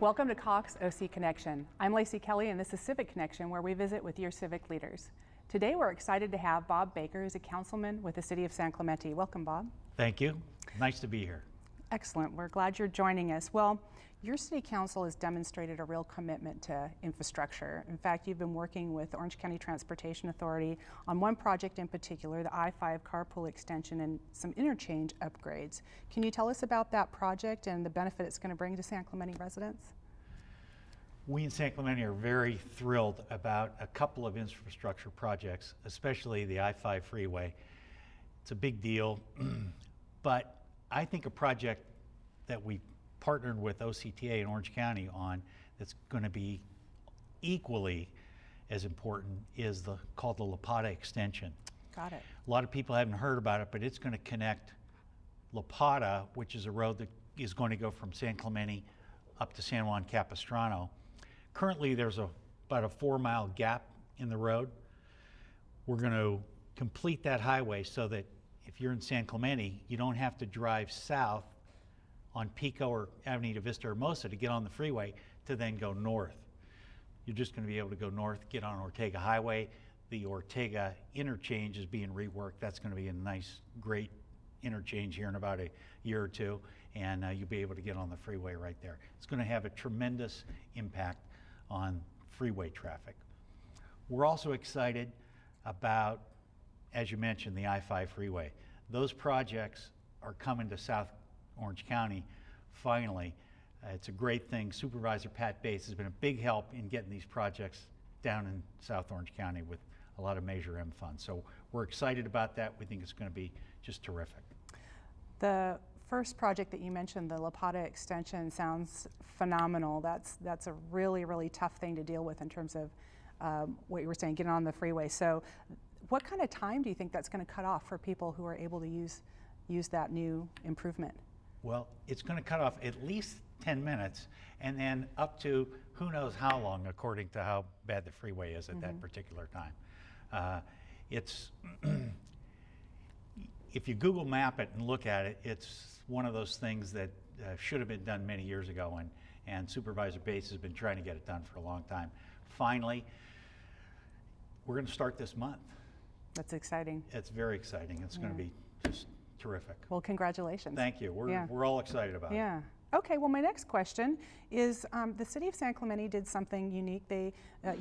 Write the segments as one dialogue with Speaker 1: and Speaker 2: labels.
Speaker 1: Welcome to Cox OC Connection. I'm Lacy Kelly, and this is Civic Connection, where we visit with your civic leaders. Today we're excited to have Bob Baker, who's a councilman with the City of San Clemente. Welcome, Bob.
Speaker 2: Thank you. Nice to be here.
Speaker 1: Excellent. We're glad you're joining us. Well, your city council has demonstrated a real commitment to infrastructure. In fact, you've been working with the Orange County Transportation Authority on one project in particular, the I-5 carpool extension and some interchange upgrades. Can you tell us about that project and the benefit it's going to bring to San Clemente residents?
Speaker 2: We in San Clemente are very thrilled about a couple of infrastructure projects, especially the I-5 freeway. It's a big deal, but I think a project that we partnered with OCTA in Orange County on that's going to be equally as important is called the Lopata Extension.
Speaker 1: Got it.
Speaker 2: A lot of people haven't heard about it, but it's going to connect Lopata, which is a road that is going to go from San Clemente up to San Juan Capistrano. Currently, there's about a 4-mile gap in the road. We're going to complete that highway so that if you're in San Clemente, you don't have to drive south on Pico or Avenida Vista Hermosa to get on the freeway to then go north. You're just going to be able to go north, get on Ortega Highway. The Ortega Interchange is being reworked. That's going to be a nice, great interchange here in about a year or two, and you'll be able to get on the freeway right there. It's going to have a tremendous impact on freeway traffic. We're also excited about, as you mentioned, the I-5 freeway. Those projects are coming to South Orange County finally. It's a great thing. Supervisor Pat Bates has been a big help in getting these projects down in South Orange County with a lot of Measure M funds. So we're excited about that. We think it's going to be just terrific. The
Speaker 1: first project that you mentioned, the Lopata Extension, sounds phenomenal. That's a really, really tough thing to deal with in terms of what you were saying, getting on the freeway. So what kind of time do you think that's going to cut off for people who are able to use that new improvement?
Speaker 2: Well, it's going to cut off at least 10 minutes and then up to who knows how long, according to how bad the freeway is at that particular time. If you Google map it and look at it, it's one of those things that should have been done many years ago, and Supervisor Bates has been trying to get it done for a long time. Finally, we're going to start this month.
Speaker 1: That's exciting.
Speaker 2: It's very exciting. It's going to be just terrific.
Speaker 1: Well, congratulations.
Speaker 2: Thank you. We're all excited about it.
Speaker 1: Yeah. Okay, well, my next question is the City of San Clemente did something unique.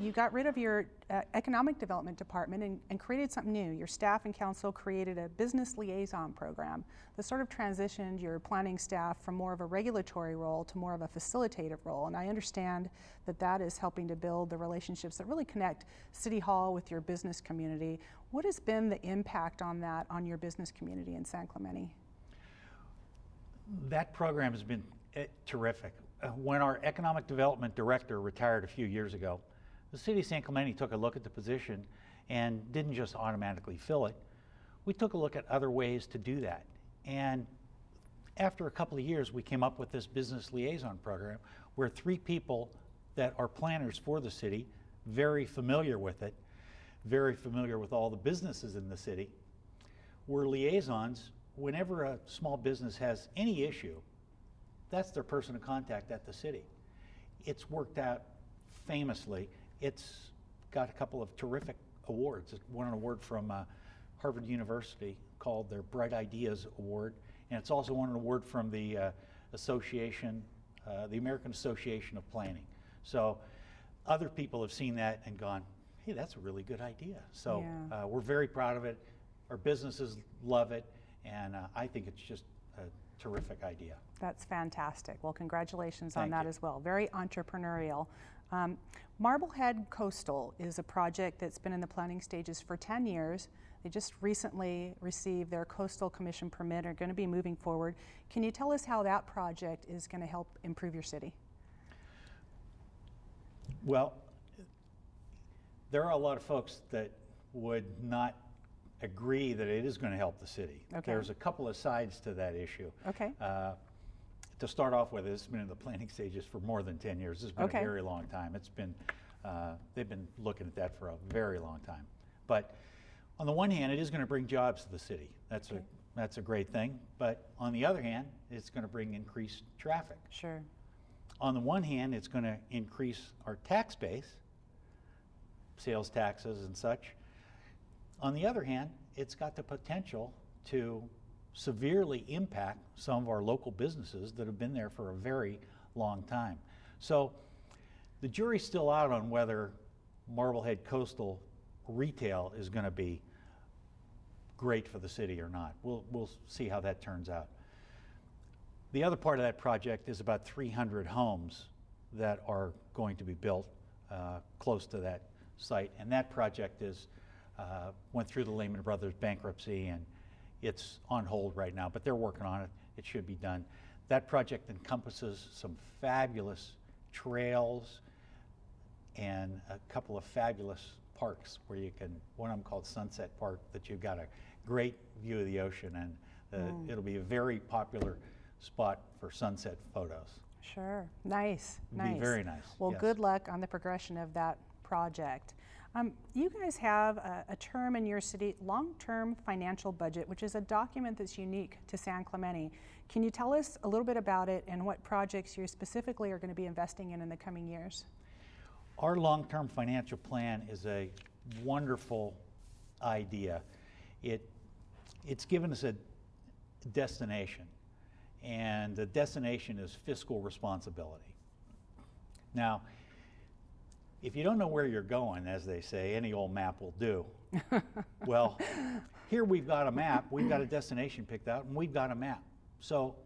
Speaker 1: You got rid of your economic development department and created something new. Your staff and council created a business liaison program that sort of transitioned your planning staff from more of a regulatory role to more of a facilitative role. And I understand that that is helping to build the relationships that really connect City Hall with your business community. What has been the impact on that on your business community in San Clemente?
Speaker 2: That program has been terrific. When our economic development director retired a few years ago, the City of San Clemente took a look at the position and didn't just automatically fill it. We took a look at other ways to do that. And after a couple of years, we came up with this business liaison program where 3 people that are planners for the city, very familiar with it, very familiar with all the businesses in the city, were liaisons. Whenever a small business has any issue, that's their person of contact at the city. It's worked out famously. It's got a couple of terrific awards. It won an award from Harvard University called their Bright Ideas Award, and it's also won an award from the association, the American Association of Planning. So other people have seen that and gone, hey, that's a really good idea. So we're very proud of it. Our businesses love it, and I think it's just a terrific idea.
Speaker 1: That's fantastic. Well, congratulations on that as well. Very entrepreneurial. Marblehead Coastal is a project that's been in the planning stages for 10 years. They just recently received their Coastal Commission permit, are going to be moving forward. Can you tell us how that project is going to help improve your city?
Speaker 2: Well, there are a lot of folks that would not agree that it is going to help the city.
Speaker 1: Okay.
Speaker 2: There's a couple of sides to that issue.
Speaker 1: Okay.
Speaker 2: To start off with, it's been in the planning stages for more than 10 years. It's been a very long time. It's been, they've been looking at that for a very long time. But on the one hand, it is going to bring jobs to the city. That's a great thing. But on the other hand, it's going to bring increased traffic.
Speaker 1: Sure.
Speaker 2: on the one hand, it's going to increase our tax base, sales taxes and such. On the other hand, it's got the potential to severely impact some of our local businesses that have been there for a very long time. So the jury's still out on whether Marblehead Coastal retail is going to be great for the city or not. We'll see how that turns out. The other part of that project is about 300 homes that are going to be built close to that site, and that project is went through the Lehman Brothers bankruptcy, and it's on hold right now, but they're working on it. It should be done. That project encompasses some fabulous trails and a couple of fabulous parks where you can, one of them called Sunset Park, that you've got a great view of the ocean, and it'll be a very popular spot for sunset photos.
Speaker 1: Sure, nice, nice.
Speaker 2: Be very nice.
Speaker 1: Well,
Speaker 2: yes.
Speaker 1: Good luck on the progression of that project. You guys have a term in your city, long-term financial budget, which is a document that's unique to San Clemente. Can you tell us a little bit about it and what projects you specifically are going to be investing in the coming years?
Speaker 2: Our long-term financial plan is a wonderful idea. It's given us a destination, and the destination is fiscal responsibility. Now, if you don't know where you're going, as they say, any old map will do. Well, here we've got a map, we've got a destination picked out, and we've got a map. So,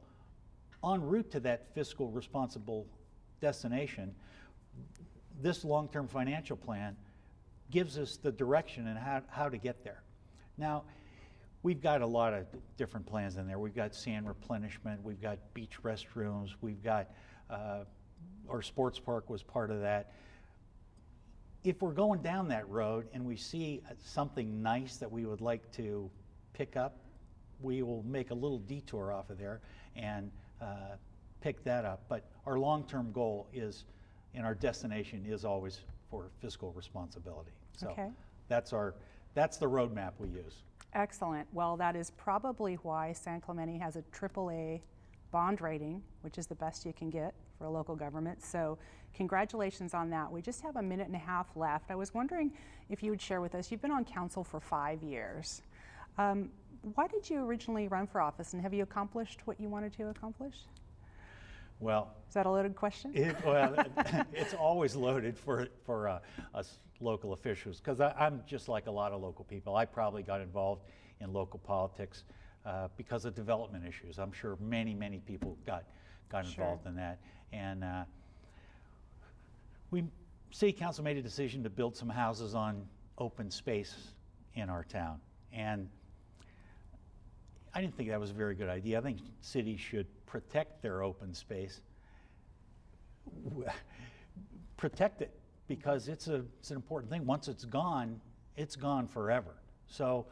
Speaker 2: en route to that fiscal responsible destination, this long-term financial plan gives us the direction and how to get there. Now, we've got a lot of different plans in there. We've got sand replenishment, we've got beach restrooms, we've got, our sports park was part of that. If we're going down that road and we see something nice that we would like to pick up, we will make a little detour off of there and pick that up. But our long-term goal is, and our destination is always for fiscal responsibility. So
Speaker 1: okay.
Speaker 2: That's the roadmap we use.
Speaker 1: Excellent. Well, that is probably why San Clemente has a AAA bond rating, which is the best you can get for a local government. So congratulations on that. We just have a minute and a half left. I was wondering if you would share with us, you've been on council for 5 years. Why did you originally run for office, and have you accomplished what you wanted to accomplish?
Speaker 2: Well,
Speaker 1: is that a loaded question?
Speaker 2: It's always loaded for us local officials, because I'm just like a lot of local people. I probably got involved in local politics because of development issues. I'm sure many people got involved in that. And City Council made a decision to build some houses on open space in our town. And I didn't think that was a very good idea. I think cities should protect their open space. Protect it, because it's an important thing. Once it's gone forever. So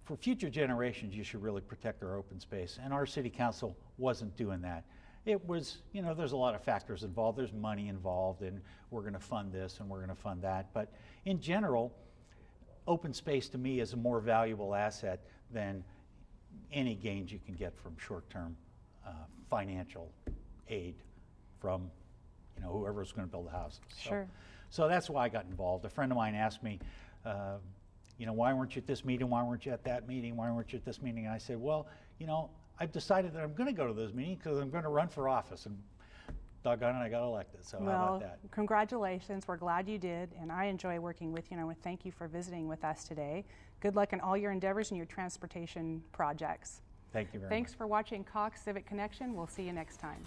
Speaker 2: for future generations, you should really protect our open space. And our city council wasn't doing that. It was, there's a lot of factors involved. There's money involved, and we're going to fund this and we're going to fund that. But in general, open space to me is a more valuable asset than any gains you can get from short-term financial aid from whoever's going to build a house.
Speaker 1: Sure.
Speaker 2: So that's why I got involved. A friend of mine asked me, why weren't you at this meeting? Why weren't you at that meeting? Why weren't you at this meeting? And I said, well, I've decided that I'm going to go to those meetings because I'm going to run for office. And doggone it, I got elected. So how about that?
Speaker 1: Congratulations. We're glad you did. And I enjoy working with you. And I want to thank you for visiting with us today. Good luck in all your endeavors and your transportation projects.
Speaker 2: Thank you very much.
Speaker 1: Thanks for watching Cox Civic Connection. We'll see you next time.